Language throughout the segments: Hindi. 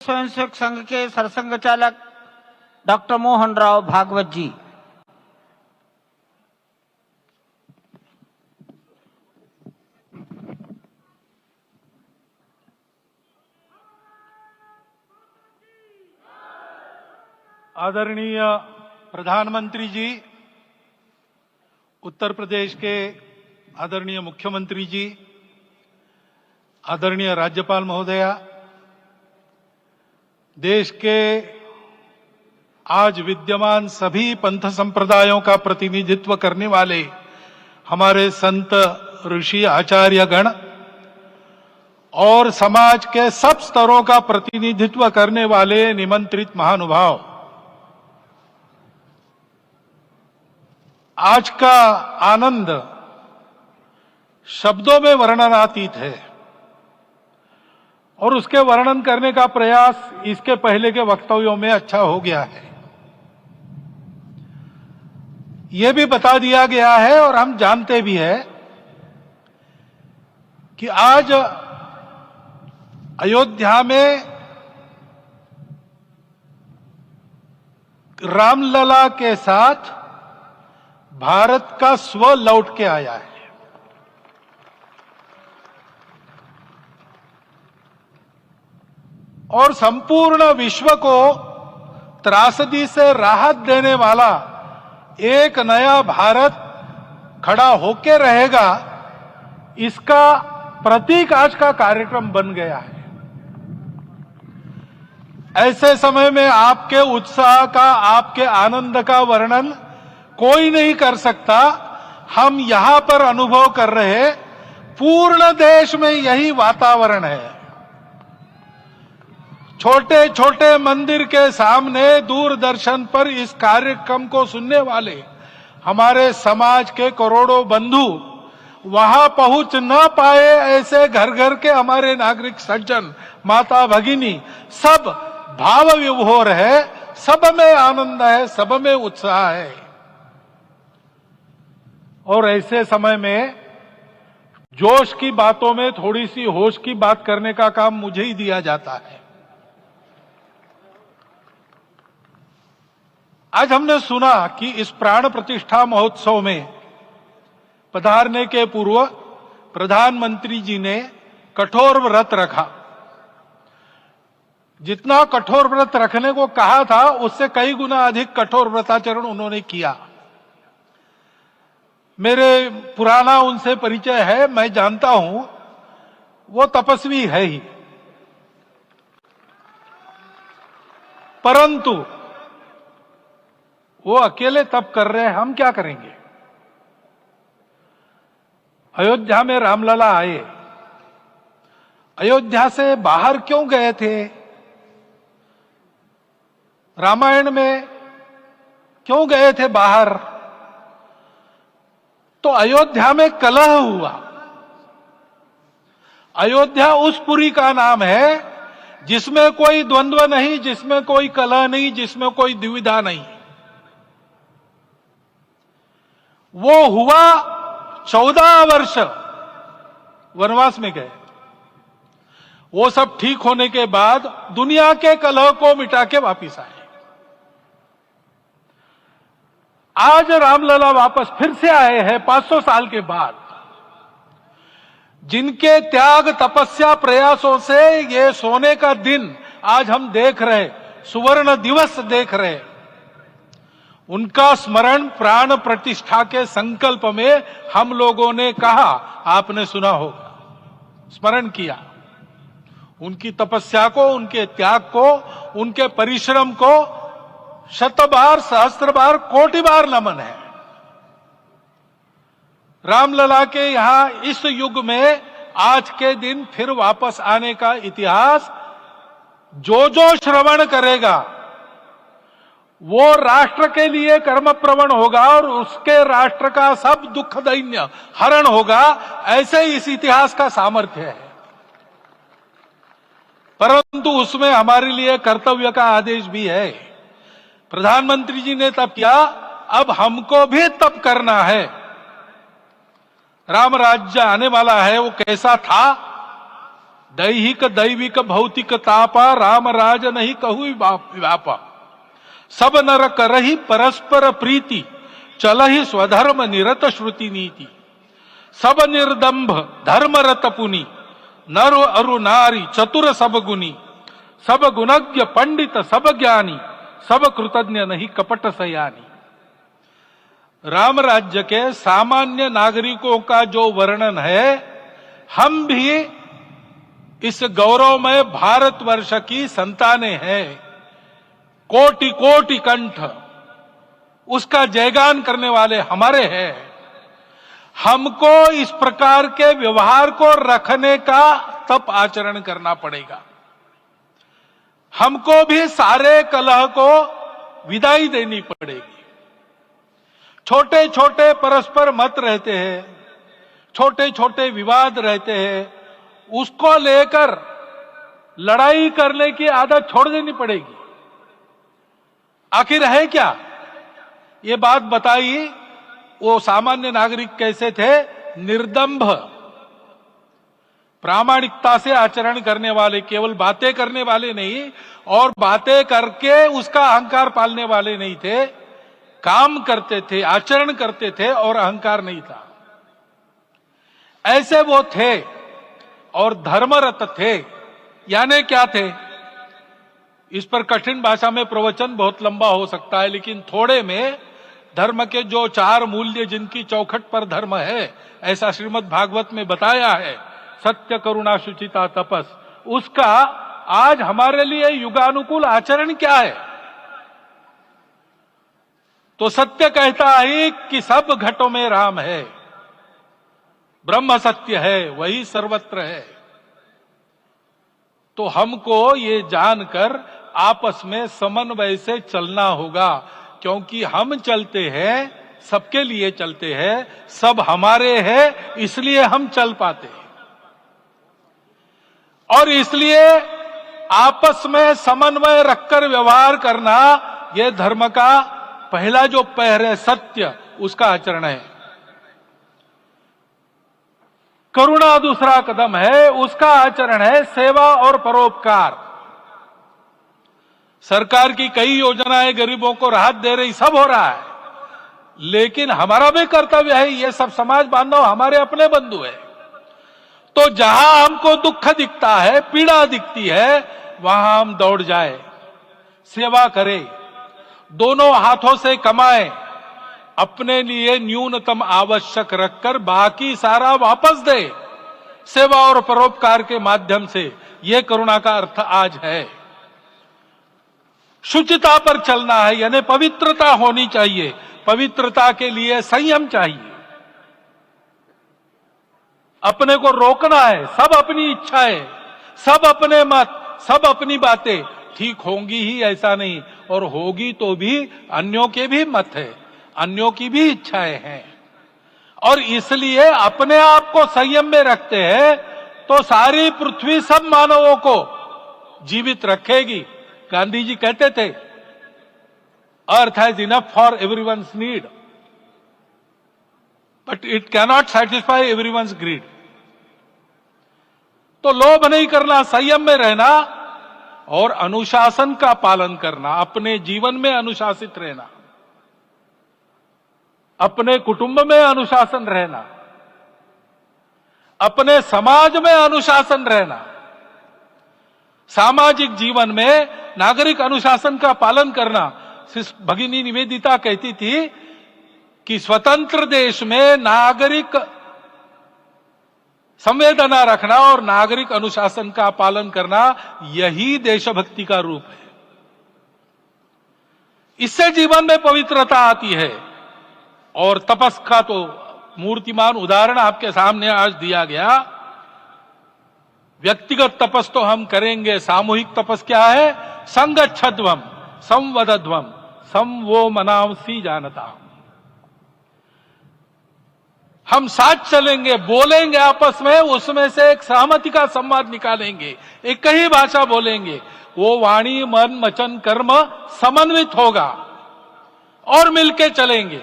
स्वयंसेवक संघ के सरसंघ चालक डॉक्टर मोहन राव भागवत जी। आदरणीय प्रधानमंत्री जी, उत्तर प्रदेश के आदरणीय मुख्यमंत्री जी, आदरणीय राज्यपाल महोदया, देश के आज विद्यमान सभी पंथ संप्रदायों का प्रतिनिधित्व करने वाले हमारे संत ऋषि आचार्य गण और समाज के सब स्तरों का प्रतिनिधित्व करने वाले निमंत्रित महानुभाव, आज का आनंद शब्दों में वर्णनातीत है और उसके वर्णन करने का प्रयास इसके पहले के वक्तव्यों में अच्छा हो गया है। यह भी बता दिया गया है और हम जानते भी हैं कि आज अयोध्या में रामलला के साथ भारत का स्व लौट के आया है। और संपूर्ण विश्व को त्रासदी से राहत देने वाला एक नया भारत खड़ा होके रहेगा, इसका प्रतीक आज का कार्यक्रम बन गया है। ऐसे समय में आपके उत्साह का, आपके आनंद का वर्णन कोई नहीं कर सकता। हम यहां पर अनुभव कर रहे, पूर्ण देश में यही वातावरण है। छोटे छोटे मंदिर के सामने दूरदर्शन पर इस कार्यक्रम को सुनने वाले हमारे समाज के करोड़ों बंधु वहां पहुंच न पाए, ऐसे घर घर के हमारे नागरिक सज्जन, माता भगिनी सब भाव विभोर है, सब में आनंद है, सब में उत्साह है। और ऐसे समय में जोश की बातों में थोड़ी सी होश की बात करने का काम मुझे ही दिया जाता है। आज हमने सुना कि इस प्राण प्रतिष्ठा महोत्सव में पधारने के पूर्व प्रधानमंत्री जी ने कठोर व्रत रखा। जितना कठोर व्रत रखने को कहा था, उससे कई गुना अधिक कठोर व्रताचरण उन्होंने किया। मेरे पुराना उनसे परिचय है, मैं जानता हूं वो तपस्वी है ही, परंतु वो अकेले तप कर रहे हैं, हम क्या करेंगे। अयोध्या में रामलला आए, अयोध्या से बाहर क्यों गए थे? रामायण में क्यों गए थे बाहर? तो अयोध्या में कलह हुआ। अयोध्या उस पुरी का नाम है जिसमें कोई द्वंद्व नहीं, जिसमें कोई कलह नहीं, जिसमें कोई दुविधा नहीं। वो हुआ 14 वर्ष वनवास में गए। वो सब ठीक होने के बाद दुनिया के कलह को मिटा के वापिस आए। आज रामलला वापस फिर से आए हैं 500 साल के बाद। जिनके त्याग, तपस्या, प्रयासों से ये सोने का दिन आज हम देख रहे, सुवर्ण दिवस देख रहे, उनका स्मरण प्राण प्रतिष्ठा के संकल्प में हम लोगों ने कहा, आपने सुना होगा, स्मरण किया। उनकी तपस्या को, उनके त्याग को, उनके परिश्रम को शत बार, सहस्त्र बार, कोटि बार नमन है। रामलला के यहां इस युग में आज के दिन फिर वापस आने का इतिहास जो जो श्रवण करेगा वो राष्ट्र के लिए कर्म प्रवण होगा और उसके राष्ट्र का सब दुख दैन्य हरण होगा। ऐसे इस इतिहास का सामर्थ्य है। परंतु उसमें हमारे लिए कर्तव्य का आदेश भी है। प्रधानमंत्री जी ने तप किया, अब हमको भी तप करना है। राम राज्य आने वाला है, वो कैसा था दैहिक दैविक भौतिक तापा राम राज नहीं कहु व्यापा। सब नर करहि परस्पर प्रीति चलहि स्वधर्म निरत श्रुति नीति। सब निर्दंभ धर्मरत पुनि नर अरु नारी चतुर सब गुनी। सब गुणज्ञ पंडित सब ज्ञानी सब कृतज्ञ नहीं कपट सयानी। राम राज्य के सामान्य नागरिकों का जो वर्णन है, हम भी इस गौरवमय भारतवर्ष की संतानें हैं। कोटि कोटि कंठ उसका जयगान करने वाले हमारे हैं। हमको इस प्रकार के व्यवहार को रखने का तप आचरण करना पड़ेगा। हमको भी सारे कलह को विदाई देनी पड़ेगी। छोटे छोटे परस्पर मत रहते हैं, छोटे छोटे विवाद रहते हैं, उसको लेकर लड़ाई करने की आदत छोड़ देनी पड़ेगी। आखिर है क्या? ये बात बताइए, वो सामान्य नागरिक कैसे थे? निर्दंभ, प्रामाणिकता से आचरण करने वाले, केवल बातें करने वाले नहीं और बातें करके उसका अहंकार पालने वाले नहीं थे। काम करते थे, आचरण करते थे और अहंकार नहीं था। ऐसे वो थे और धर्मरत थे। यानी क्या थे? इस पर कठिन भाषा में प्रवचन बहुत लंबा हो सकता है, लेकिन थोड़े में धर्म के जो 4 मूल्य जिनकी चौखट पर धर्म है, ऐसा श्रीमद् भागवत में बताया है, सत्य करुणा शुचिता तपस, उसका आज हमारे लिए युगानुकूल आचरण क्या है? तो सत्य कहता है कि सब घटों में राम है, ब्रह्म सत्य है, वही सर्वत्र है। तो हमको ये जानकर आपस में समन्वय से चलना होगा, क्योंकि हम चलते हैं, सबके लिए चलते हैं, सब हमारे हैं, इसलिए हम चल पाते हैं। और इसलिए आपस में समन्वय रखकर व्यवहार करना, यह धर्म का पहला जो पैर है, सत्य, उसका आचरण है। करुणा दूसरा कदम है, उसका आचरण है सेवा और परोपकार। सरकार की कई योजनाएं गरीबों को राहत दे रही, सब हो रहा है, लेकिन हमारा भी कर्तव्य है, ये सब समाज बांधव हमारे अपने बंधु है। तो जहां हमको दुख दिखता है, पीड़ा दिखती है, वहां हम दौड़ जाए, सेवा करें, दोनों हाथों से कमाएं, अपने लिए न्यूनतम आवश्यक रखकर बाकी सारा वापस दे, सेवा और परोपकार के माध्यम से। यह करुणा का अर्थ आज है। शुचिता पर चलना है, यानी पवित्रता होनी चाहिए। पवित्रता के लिए संयम चाहिए, अपने को रोकना है। सब अपनी इच्छाएं, सब अपने मत, सब अपनी बातें ठीक होंगी ही ऐसा नहीं, और होगी तो भी अन्यों के भी मत है, अन्यों की भी इच्छाएं हैं। और इसलिए अपने आप को संयम में रखते हैं तो सारी पृथ्वी सब मानवों को जीवित रखेगी। गांधी जी कहते थे, earth has enough for everyone's need but it cannot satisfy everyone's greed. तो लोभ नहीं करना, संयम में रहना और अनुशासन का पालन करना, अपने जीवन में अनुशासित रहना, अपने कुटुंब में अनुशासन रहना, अपने समाज में अनुशासन रहना। सामाजिक जीवन में नागरिक अनुशासन का पालन करना। भगिनी निवेदिता कहती थी कि स्वतंत्र देश में नागरिक संवेदना रखना और नागरिक अनुशासन का पालन करना, यही देशभक्ति का रूप है। इससे जीवन में पवित्रता आती है। और तपस का तो मूर्तिमान उदाहरण आपके सामने आज दिया गया। व्यक्तिगत तपस तो हम करेंगे, सामूहिक तपस क्या है? संगच्छध्वम संवदध्वम सम वो मनावसी जानता। हम साथ चलेंगे, बोलेंगे आपस में, उसमें से एक सहमति का संवाद निकालेंगे, एक ही भाषा बोलेंगे, वो वाणी मन वचन कर्म समन्वित होगा और मिलके चलेंगे,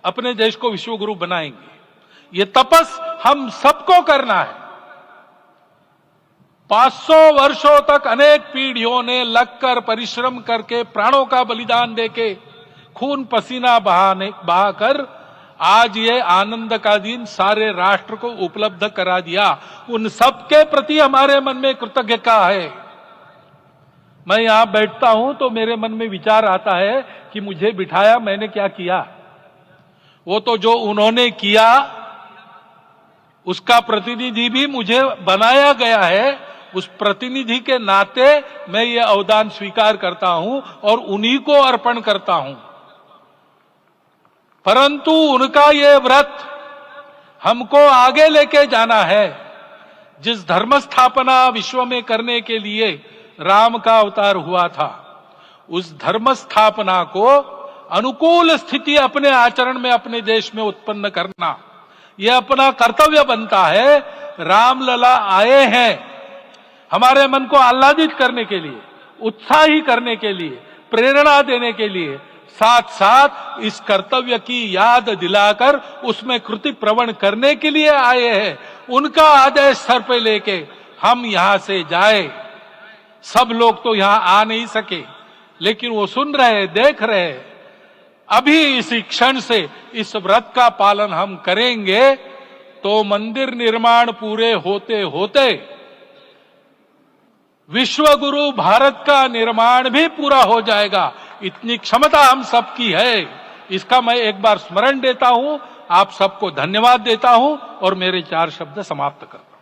अपने देश को विश्वगुरु बनाएंगे। ये तपस हम सबको करना है। 500 वर्षों तक अनेक पीढ़ियों ने लगकर परिश्रम करके प्राणों का बलिदान देके खून पसीना बहाकर आज ये आनंद का दिन सारे राष्ट्र को उपलब्ध करा दिया। उन सब के प्रति हमारे मन में कृतज्ञता है। मैं यहां बैठता हूं तो मेरे मन में विचार आता है कि मुझे बिठाया, मैंने क्या किया। वो तो जो उन्होंने किया उसका प्रतिनिधि भी मुझे बनाया गया है। उस प्रतिनिधि के नाते मैं ये अवदान स्वीकार करता हूं और उन्हीं को अर्पण करता हूं। परंतु उनका ये व्रत हमको आगे लेके जाना है। जिस धर्म स्थापना विश्व में करने के लिए राम का अवतार हुआ था, उस धर्म स्थापना को अनुकूल स्थिति अपने आचरण में अपने देश में उत्पन्न करना, यह अपना कर्तव्य बनता है। रामलला आए हैं हमारे मन को आह्लादित करने के लिए, उत्साही करने के लिए, प्रेरणा देने के लिए, साथ साथ इस कर्तव्य की याद दिलाकर उसमें कृति प्रवण करने के लिए आए हैं। उनका आदेश सर पे लेके हम यहां से जाए। सब लोग तो यहां आ नहीं सके, लेकिन वो सुन रहे, देख रहे। अभी इसी क्षण से इस व्रत का पालन हम करेंगे तो मंदिर निर्माण पूरे होते होते विश्व गुरु भारत का निर्माण भी पूरा हो जाएगा। इतनी क्षमता हम सबकी है। इसका मैं एक बार स्मरण देता हूं, आप सबको धन्यवाद देता हूं और मेरे 4 शब्द समाप्त करता हूं।